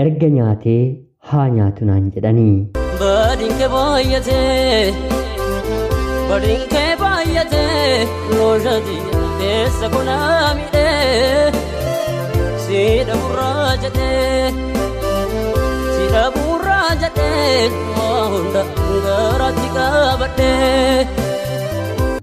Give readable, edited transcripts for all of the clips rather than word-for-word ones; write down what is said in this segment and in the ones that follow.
erga nyaatee haa nyaatu naan jedhanii. Badinke baay'ate loojati teessa kunaa miidhee siidha burraa jedhee waa hunda garaatti qabadhee.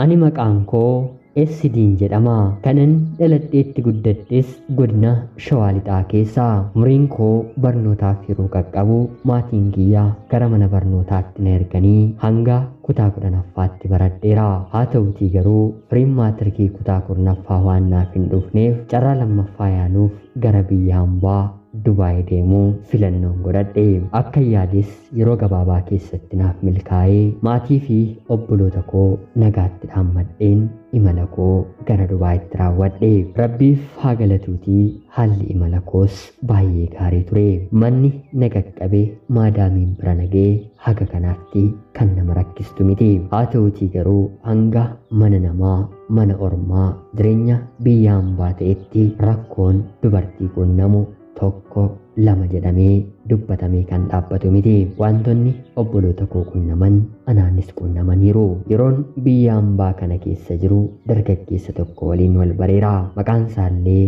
Ani maqaan koo Esidiin jedhama. Kanan dhaladheetti guddadhes godina Shawaa Lixaa keessaa. Umriin koo barnootaaf yeroo qaqqabu maatiin kiyyaa gara mana barnootaatti na erganii hanga kutaa 10ffaatti baradheera. Haa ta'utii garuu firiin maatirikii kutaa 10ffaa waan naaf hin dhufneef carraa lammaffaa yaaluuf gara biyya hambaa Dubaay deemuu filannoon godhadhe. Akka yaades yeroo gabaabaa keessatti naaf milkaa'ee maatii fi obboloota koo nagaatti dhaammadheen imala koo gara Dubaayitti raawwadhe. Rabbiif haa galatuutii haalli imala koos baay'ee gaarii ture. Manni na qaqqabe maadaamiin bira nagee haga kanaatti kan nama rakkistu miti. Haa ta'utii garuu hanga mana namaa mana ormaa jireenya biyya hambaa ta'etti rakkoon dubartii qunnamu tokko lama jedhamee dubbatamee kan dhaabbatu miti. Wantoonni obboloota koo qunnaman anaanis qunnamaniiru. Yeroon biyya hambaa kana keessa jiru dargaggeessa tokko waliin wal bareera. Maqaan isaallee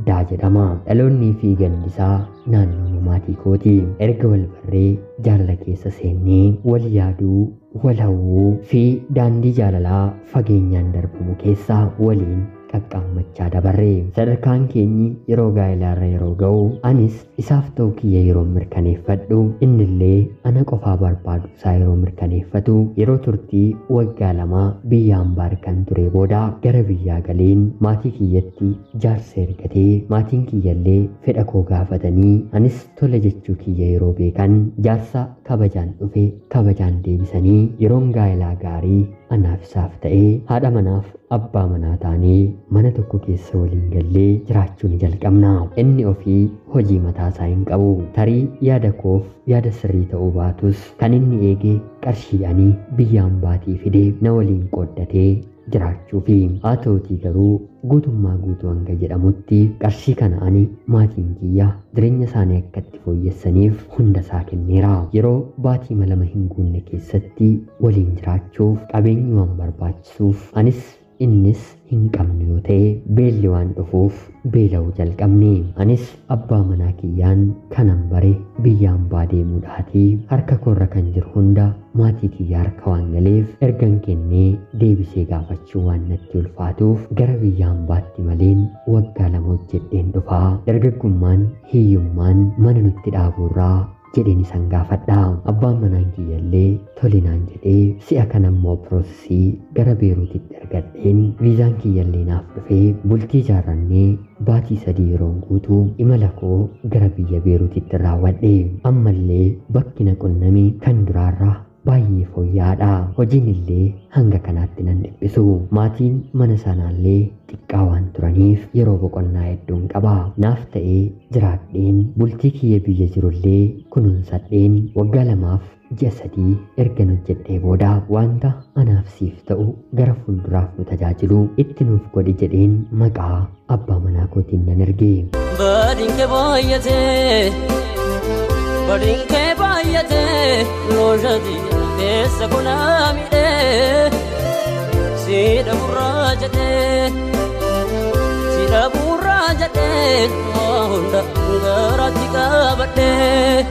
Daa jedhama. Dhaloonnii fi gandisaa naannoo maatii kooti. Erga wal barree jaalala keessa seennee wal yaaduu wal hawwuu fi daandii jaalalaa fageenyaan darbamu keessaa waliin qaqqaammachaa dabarre. Sadarkaan keenyi yeroo gaa'ilaarra yeroo ga'u anis isaaf ta'uu kiyya yeroo mirkaneeffadhu innillee ana qofaa barbaadu isaa yeroo mirkaneeffatu yeroo turtii waggaa 2 biyya hambaa kan ture booda gara biyyaa galeen maatii kiyyatti jaarsa ergatee maatiin kiyyallee fedha koo gaafatanii anis tola jechuu kiyya yeroo beekan jaarsa kabajaan dhufe kabajaan deebisanii yeroon gaa'ilaa gaarii anaaf isaaf ta'ee haadha manaaf abbaa manaa taanee mana tokko keessa waliin gallee jiraachuu ni jalqabna. Inni ofii hojii mataa isaa hin qabu. Tarii yaada koof yaada sirrii ta'uu baatus kan inni eege qarshiidhaanii biyya hambaatii fidee na waliin qooddatee jiraachuufi. Haa ta'utii garuu guutummaa guutuu hanga jedhamutti qarshii kana ani maatiin kiyya jireenya isaanii akka itti fooyyessaniif hunda isaa kenneera. Yeroo baatii 2 hin guunne keessatti waliin jiraachuuf qabeenyi waan barbaachisuuf anis innis hin qabne yoo ta'e beelli waan dhufuuf beela'uu jalqabne. Anis abbaa manaa kiyyaan kanan bare biyya hambaa deemuudhaatii harka koorra kan jiru hunda maatii kiyya harka waan galeef ergan kennee deebisee gaafachuu waan natti ulfaatuuf gara biyya hambaatti maleen waggaa 2 hojjedheen dhufaa. Dargaggummaan hiyyummaan mana nutti dhaabuurraa jedheen isan gaafadha. Abbaan manaan kiyyallee tolinaan jedhee si'a kanammoo piroosesii gara Beeruutitti ergadheen viizaan kiyyallee naaf dhufee bultii ijaarrannee baatii 3 yeroon guutuu imala koo gara biyya Beeruutitti raawwadhe. Ammallee bakki na qunname kan duraarraa baay'ee fooyya'aadha. Hojiin illee hanga kanaatti nan dhiphisu. Maatiin mana sanaallee xiqqaa waan turaniif yeroo boqonnaa hedduun qaba. Naaf ta'ee jiraadheen bultii kiyya biyya jirullee kunuunsadheen waggaa 2f ji'a 3 erga hojjedhee booda wanta anaaf siif ta'u gara fuulduraaf nu tajaajilu itti nuuf godhi jedheen maqaa abbaa manaa kootiin nan erge. Badinke baay'ate loojati teessa kunaa miidhee siidha burraa jedhee waa hunda garaatti qabadhee.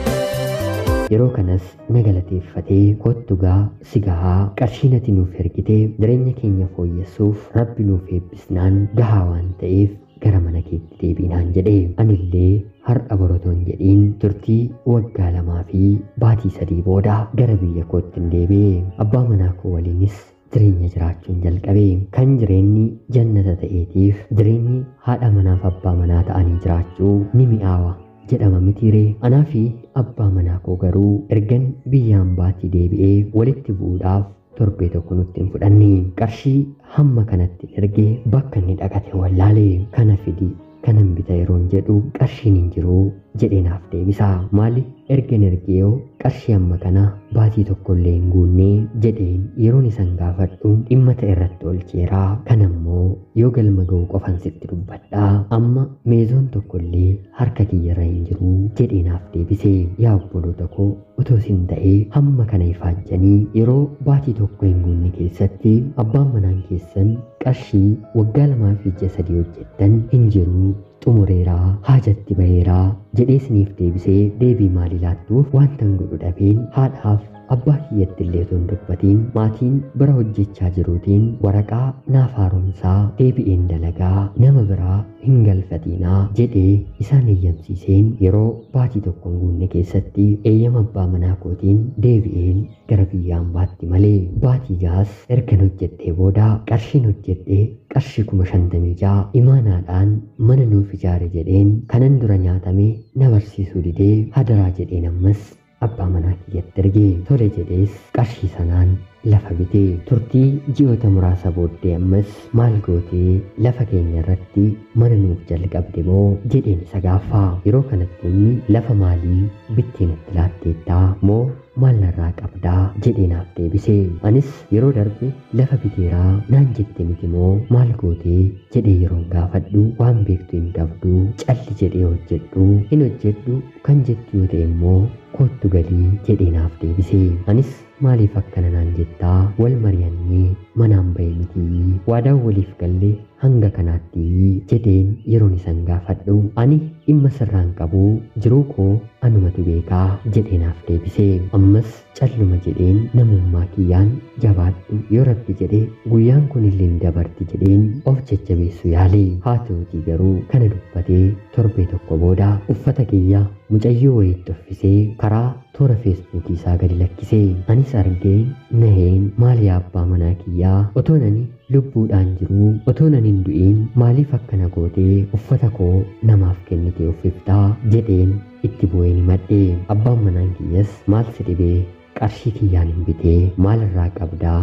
Yeroo kanas na galateeffatee kottugaa sigahaa qarshii nati nuuf ergitee jireenya keenya fooyyessuuf rabbi nuuf eebbisnaan gahaa waan ta'eef gara mana keetti deebinaan jedhe. Anillee har'a borotoon jedhiin turtii waggaa 2 fi baatii 3 booda gara biyya kootti deebi'e. Abbaa manaa koo waliinis jireenya jiraachuun jalqabe. Kan jireenyi jannata ta'eetiif jireenyi haadha manaaf abbaa manaa ta'anii jiraachuu ni mi'aawa jedhama mitiiree. Anaa fi abbaa manaa koo garuu ergan biyya hambaatii deebi'ee walitti bu'uudhaaf torbee tokko nutti hin fudhanne. Qarshii hamma kanatti ergee bakka inni dhaqate wallaalee kana fidi kanan bita yeroon jedhu qarshiin hin jiru jedheenaaf deebisa. Maali ergen ergeeyoo qarshii amma kana baatii tokkollee hin guunne jedheen yeroon isan gaafadhu dhimma ta'e irratti oolcheera. Kanammoo yoo galma ga'u qofan sitti dubbadha. Amma meezoon tokkollee harka kiyyarra hin jiru jedheenaaf deebise. Yaa obboloota koo otoo isin ta'ee hamma kana ifaajjanii yeroo baatii tokko hin guunne keessatti abbaan manaan keessan qarshii waggaa 2-3 hojjettan hin jiru xumureeraa haajatti baheeraa jedhee isiniif deebisee deebii maalii laattuuf wantan godhu dhabeen haadhaaf abbaa kiyyatti illee osoo hin dubbatiin maatiin bira hojjechaa jiruutiin waraqaa naaf haaromsaa deebi'een dalagaa nama biraa hin galfatiinaa jedhee isaan eeyyamsiiseen yeroo baatii tokko hin guunne keessatti eeyyama abbaa manaa kootiin deebi'een gara biyya hambaatti malee baatii jaas ergan hojjedhee booda qarshiin hojjedhee qarshii 56 imaanaadhaan mana nuuf ijaare jedheen kanan dura nyaatamee na barsiisuu didee hadaraa jedheen ammas abbaa manaa kiyyatti ergee tole jedhees qarshii sanaan lafa bitee turtii ji'oota muraasa booddee ammas maal gootee lafa keenya irratti mana nuuf jalqabde moo jedheen isa gaafaa. Yeroo kanatti inni lafa maalii bittee natti laatteettaa moo maal narraa qabdaa jedheenaaf deebise. Anis yeroo darbe lafa biteeraa naan jette miti moo maal gootee jedhee yeroon gaafadhu waan beektu hin qabdu calli jedhee hojjedhu hin hojjedhu kan jettu yoo ta'e immoo kottu galii jedheenaaf deebise. Anis maaliif akkana naan jettaa wal mari'annee manaan bahee miti waadaan waliif gallee hanga kanaatti jedheen yeroon isan gaafadhu ani dhimma sirraan qabu jiruu koo anumatu beekaa jedheenaaf deebise. Ammas calluma jedheen namummaa kiyyaan jabaadhu yoo rabbi jedhee guyyaan kun illee dabarti jedheen of jajjabeessu yaale. Haa ta'utii garuu kana dubbatee torbee tokko booda uffata kiyya mucayyoo wayiitti uffisee karaa toora feesbuukii isaa gadi lakkisee. Anis argeen naheen maal yaa abbaa manaa kiyyaa otoo nani lubbuudhaan jiru otoo nan hin du'iin maaliif akkana gootee uffata koo namaaf kennitee uffiftaa jedheen itti bu'een himadhe. Abbaan manaa kiyyas maal si dhibee qarshii kiyyaan hin bitee maalirraa qabdaa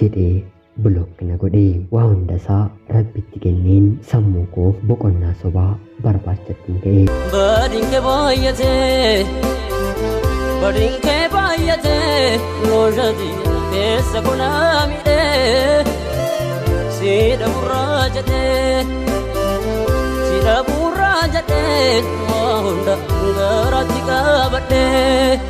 jedhee bilook na godhe. Waa hundasaa rabbitti kenneen sammuu koof boqonnaa sobaa barbaachachuun ka'e. Badinke baay'ate loojati keessa kunaa midhee siidha burraa jedhee waa hunda garatti qabadhee.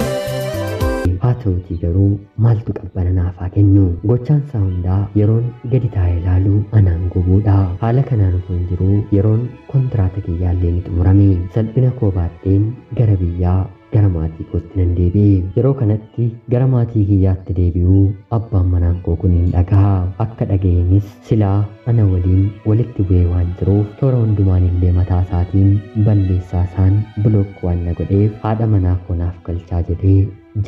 Haa ta'utii garuu maaltu qabbana naafaa kennu gochaan isaa hundaa yeroon gadi taa'ee ilaalu anaan gubuudha. Haala kanaan osoo hin jiru yeroon kontiraata kiyyaallee ni xumurame. Salphina koo baadheen gara biyyaa gara maatii kootti nan deebi'e. Yeroo kanatti gara maatii kiyyaatti deebi'uu abbaan manaan koo kun hin dhagaha. Akka dhaga'eenis silaa ana waliin walitti bu'ee waan jiruuf toora hundumaan illee mataa isaatiin balleessaa isaan bilook waan na godheef haadha manaa koo naaf galchaa jedhee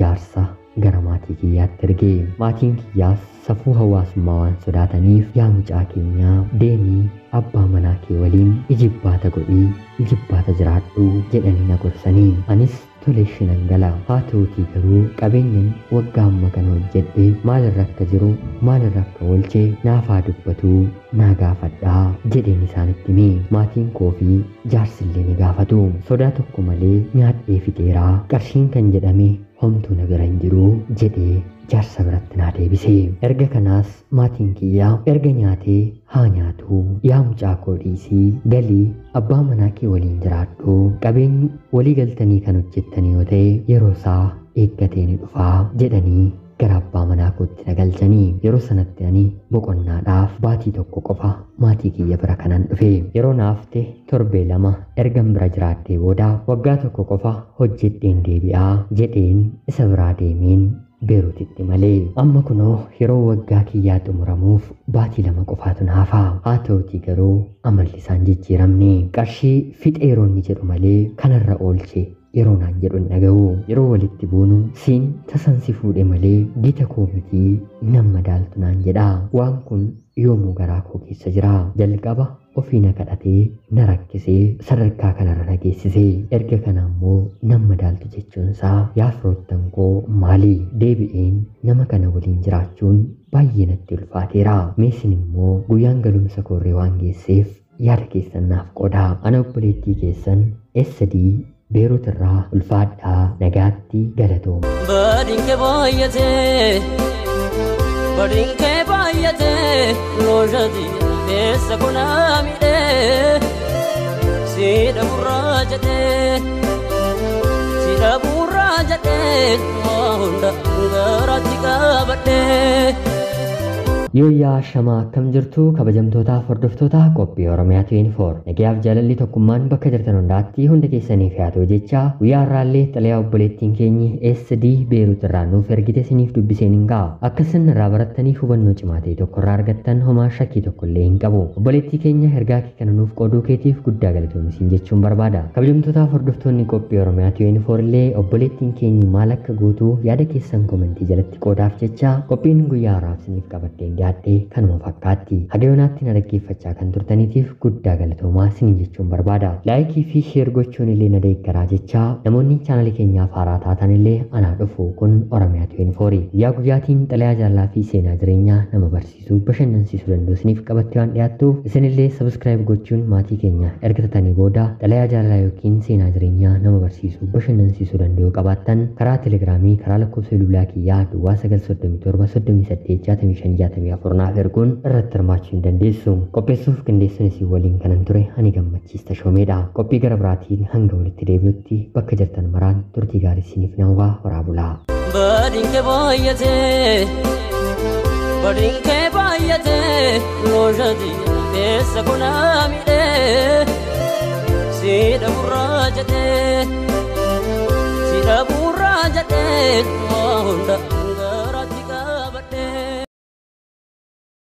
jaarsa gara maatii kiyyaatti erge. Maatiin kiyyaas safuu hawaasummaa waan sodaataniif yaa mucaa keenyaa deemii abbaa manaa kee waliin ijibbaata godhii ijibbaata jiraadhu jedhanii na gorsanii. Anis toleeshin hangala. Haa ta'utii garuu qabeenyan waggaa amma kana hojjedhe maalirra akka jiru maalirra akka oolchee naafaa dubbatuu naa gaafadhaa jedheen isaanitti hime. Maatiin koo fi jaarsillee ni gaafatu. Sodaa tokko malee nyaadhee fixeeraa qarshiin kan jedhame homtuu na bira hin jiru jedhee jaarsa biratti naa deebise. Erga kanaas maatiin kiyyaa erga nyaatee haa nyaatu yaa mucaa koo dhiisii galii abbaa manaa kee waliin jiraadhu qabeenyi walii galtanii kan hojjettanii yoo ta'e yeroo isaa eeggatee ni dhufaa jedhanii gara abbaa manaa kootti na galchanii. Yeroo sanatti ani boqonnaadhaaf baatii tokko qofa maatii kiyya bira kanan dhufe. Yeroo naafte torbee 2 ergan bira jiraadhee booda waggaa tokko qofa hojjedheen deebi'aa jedheen isa biraa deemeen Beerutitti malee. Amma kunoo yeroo waggaa kiyyaa xumuramuuf baatii 2 qofaatu naafaa. Haa ta'utii garuu amalli isaan jijjiiramne. Qarshii fixeeroonni jedhu malee kanarra oolche yeroo naan jedhu hin dhaga'u. Yeroo walitti buunu siin tasan si fuudhe malee gita koo mitii nan madaaltu naan jedha. Waan kun yoomuu garaa koo keessa jira. Jalqaba ofii na kadhatee na rakkisee sadarkaa kanarra na geessisee erga kana immoo nan madaaltu jechuunsaa yaa firoottan koo maali deebi'een nama kana waliin jiraachuun baay'ee natti ulfaateera. Meesin immoo guyyaan galumsa koorree waan geesseef yaada keessan naaf qodaa. Ana obboleettii keessan SD Beerut irraa ulfaadhaa nagaatti galatooma. Badinke baay'ate loojati keessa kunaa miidhee siidha burraa jedhee waa hunda garaatti qabadhee. Yooyyaa shamaa akkam jirtu kabajamtootaaf hordoftoota qophii Oromiyaa 24 nagayaaf jaalalli tokkummaan bakka jirtan hundaatti hunda keessaniif yaatu jecha guyyaa har'aallee xalayaa obboleettiin keenyi SD Beerut irraa nuuf ergite isiniif dubbiseen hin ga'a. Akka isin irraa barattaniif hubannoo cimaa ta'e tokko irraa argattan homaa shakkii tokko illee hin qabu. Obboleettii keenya ergaa kee kana nuuf qooduu keetiif guddaa galatoomi jechuun barbaada. Kabajamtootaaf hordoftoonni qophii Oromiyaa 24 illee obboleettiin keenyi maal akka gootu yaada keessan komentii jalatti qoodaaf jecha qophiin guyyaa har'aaf isiniif qabattee yaadde kanuma fakkaatti. Haga yoonaatti na dhaggeeffachaa kan turtaniitiif guddaa galatoomaa isiniin jechuun barbaada. Laayikii fi sheer gochuun illee na deeggaraa jecha namoonni chaanalii keenyaaf haaraa taatan illee anaa dhufu kun Oromiyaa 24 guyyaa guyyaatiin xalayaa jaalalaa fi seenaa jireenyaa nama barsiisuu bashannansiisuu danda'u isiniif qabattee waan dhiyaattuuf isinillee sabskiraayib gochuun maatii keenya ergattanii booda xalayaa jaalalaa yookiin seenaa jireenyaa nama barsiisuu bashannansiisuu danda'u qabaattan karaa telegiraamii karaa lakkoofsa bilbilaa kiyyaa duwwaa 937 Naaf erguun irratti hirmaachuu hin dandeessu. Qopheessuuf qindeessuun isin waliin kanan ture ani gammachiista shoomeedha. Qophii gara biraatiin hanga walitti deebinutti bakka jirtan maraan turtii gaarii isiniif nan hawwaa. Badinke baay'ate loojati keessa kunaa miidhee siidha burraa jedhee waa hunda